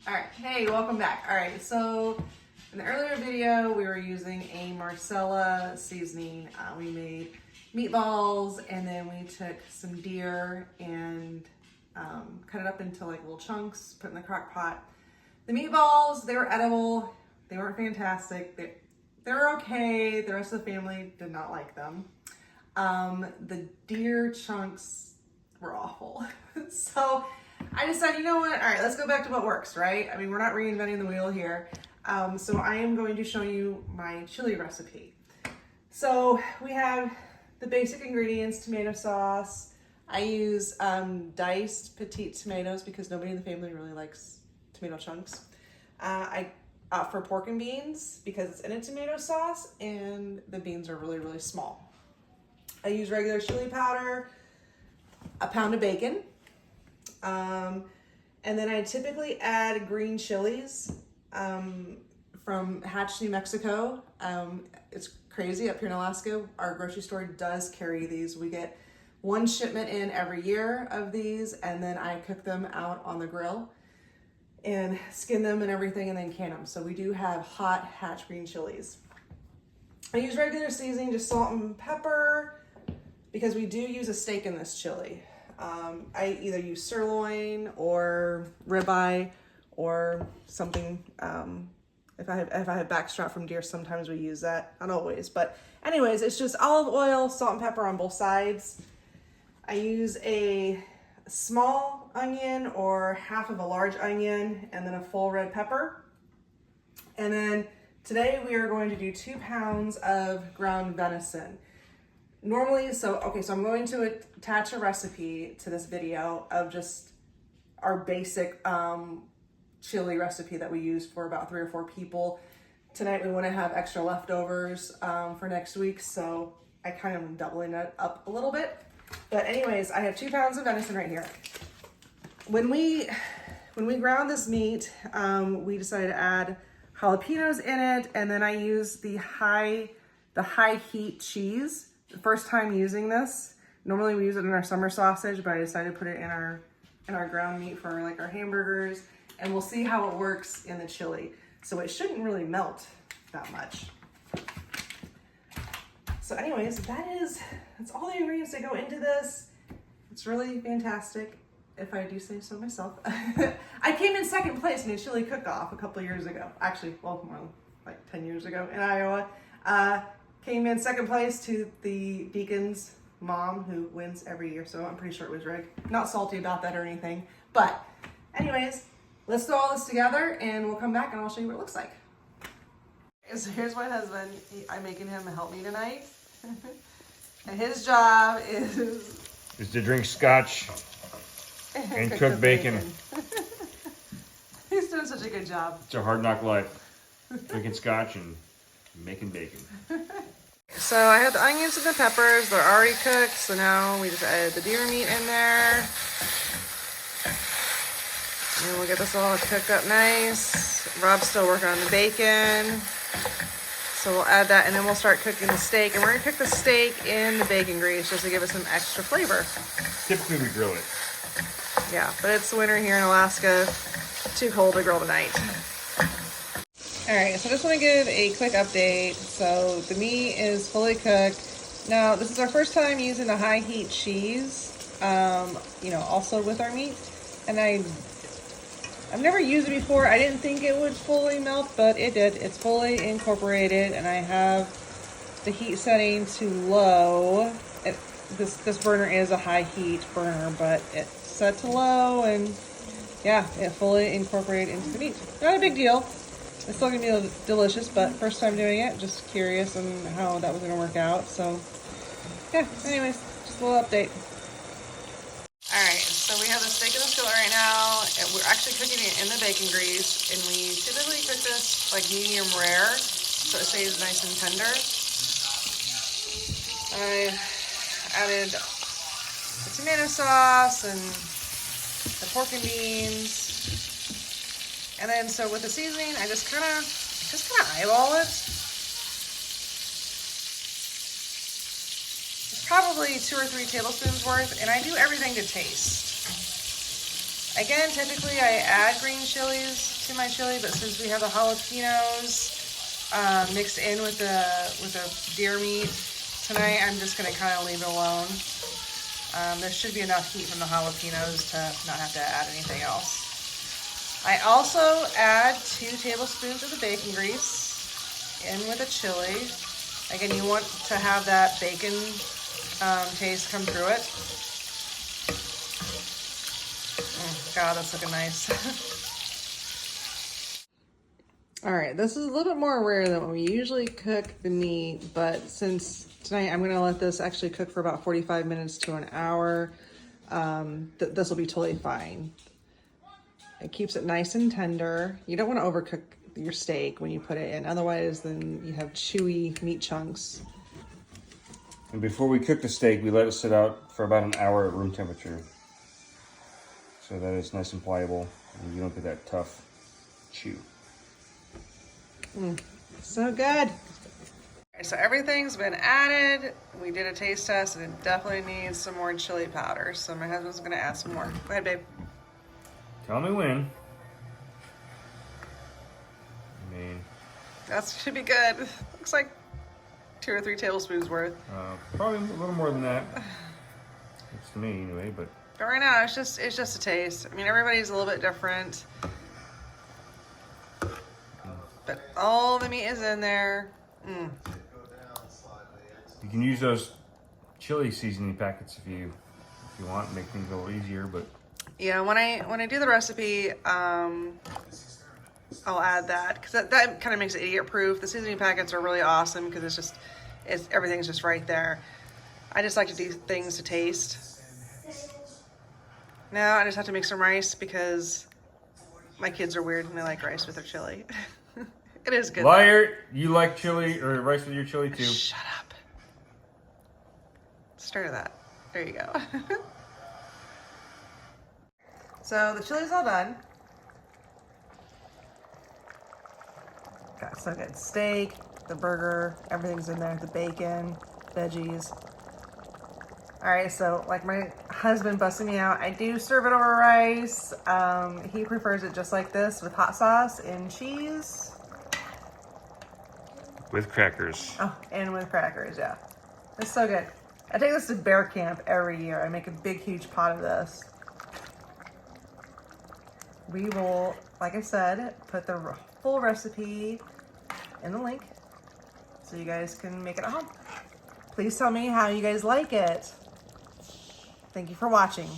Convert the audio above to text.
All right, hey, welcome back. All right, so in the earlier video, we were using a Marcella seasoning. We made meatballs, and then we took some deer and cut it up into like little chunks, put in the crock pot. The meatballs, they were edible. They weren't fantastic. They were okay. The rest of the family did not like them. The deer chunks were awful. So I decided, you know what? All right, let's go back to what works, right? I mean, we're not reinventing the wheel here. So I am going to show you my chili recipe. So we have the basic ingredients: tomato sauce. I use diced petite tomatoes because nobody in the family really likes tomato chunks. I opt for pork and beans because it's in a tomato sauce and the beans are really, really small. I use regular chili powder, a pound of bacon, and then I typically add green chilies from Hatch, New Mexico. It's crazy up here in Alaska. Our grocery store does carry these. We get one shipment in every year of these, and then I cook them out on the grill and skin them and everything and then can them. So we do have hot Hatch green chilies. I use regular seasoning, just salt and pepper, because we do use a steak in this chili. I either use sirloin or ribeye or something. If I have backstrap from deer, sometimes we use that. Not always, but anyways, it's just olive oil, salt and pepper on both sides. I use a small onion or half of a large onion and then a full red pepper. And then today we are going to do 2 pounds of ground venison. Normally, so I'm going to attach a recipe to this video of just our basic chili recipe that we use for about 3 or 4 people. Tonight we want to have extra leftovers for next week, so I kind of am doubling it up a little bit. But anyways, I have 2 pounds of venison right here. When we ground this meat, we decided to add jalapenos in it, and then I use the high heat cheese. The first time using this. Normally we use it in our summer sausage, but I decided to put it in our ground meat for like our hamburgers, and we'll see how it works in the chili. So it shouldn't really melt that much. So anyways, that's all the ingredients that go into this. It's really fantastic, if I do say so myself. I came in second place in a chili cook-off a couple years ago. Actually, well, like 10 years ago in Iowa. Came in second place to the Deacon's mom, who wins every year, so I'm pretty sure it was rigged. Not salty about that or anything. But anyways, let's throw all this together and we'll come back and I'll show you what it looks like. So here's my husband. I'm making him help me tonight. And his job is to drink scotch and cook bacon. He's doing such a good job. It's a hard knock life. Drinking scotch and making bacon. So I have the onions and the peppers. They're already cooked, so now we just added the deer meat in there. And we'll get this all cooked up nice. Rob's still working on the bacon. So we'll add that, and then we'll start cooking the steak. And we're gonna cook the steak in the bacon grease just to give it some extra flavor. Typically we grill it. Yeah, but it's winter here in Alaska. Too cold to grill tonight. All right, so I just want to give a quick update. So the meat is fully cooked. Now, this is our first time using the high heat cheese, also with our meat. And I've never used it before. I didn't think it would fully melt, but it did. It's fully incorporated, and I have the heat setting to low. This burner is a high heat burner, but it's set to low, and yeah, it fully incorporated into the meat. Not a big deal. It's still gonna be delicious, but first time doing it, just curious on how that was gonna work out. So yeah, anyways, just a little update. All right, so we have the steak in the skillet right now, and we're actually cooking it in the bacon grease, and we typically cook this like medium rare, so it stays nice and tender. I added the tomato sauce and the pork and beans. And then, so with the seasoning, I just kind of eyeball it. It's probably 2 or 3 tablespoons worth, and I do everything to taste. Again, typically I add green chilies to my chili, but since we have the jalapenos mixed in with the deer meat tonight, I'm just gonna kind of leave it alone. There should be enough heat from the jalapenos to not have to add anything else. I also add 2 tablespoons of the bacon grease in with the chili. Again, you want to have that bacon taste come through it. God, that's looking nice. All right, this is a little bit more rare than when we usually cook the meat, but since tonight I'm gonna let this actually cook for about 45 minutes to an hour, this will be totally fine. It keeps it nice and tender. You don't wanna overcook your steak when you put it in, otherwise then you have chewy meat chunks. And before we cook the steak, we let it sit out for about an hour at room temperature, so that it's nice and pliable and you don't get that tough chew. So good. So everything's been added. We did a taste test and it definitely needs some more chili powder. So my husband's gonna add some more. Go ahead, babe. Tell me when. I mean, That should be good. Looks like 2 or 3 tablespoons worth. probably a little more than that. It's to me anyway, but right now it's just a taste. I mean, everybody's a little bit different. But all the meat is in there. you can use those chili seasoning packets if you want, make things a little easier. But yeah, when I do the recipe, I'll add that because that kind of makes it idiot proof. The seasoning packets are really awesome because everything's just right there. I just like to do things to taste. Now I just have to make some rice because my kids are weird and they like rice with their chili. It is good. Liar, though. You like chili or rice with your chili too? Shut up. Stir that. There you go. So the chili's all done. Got so good. Steak, the burger, everything's in there. The bacon, veggies. All right, so like my husband busted me out, I do serve it over rice. He prefers it just like this with hot sauce and cheese. With crackers. Oh, and with crackers, yeah. It's so good. I take this to bear camp every year. I make a big, huge pot of this. We will, like I said, put the full recipe in the link so you guys can make it at home. Please tell me how you guys like it. Thank you for watching.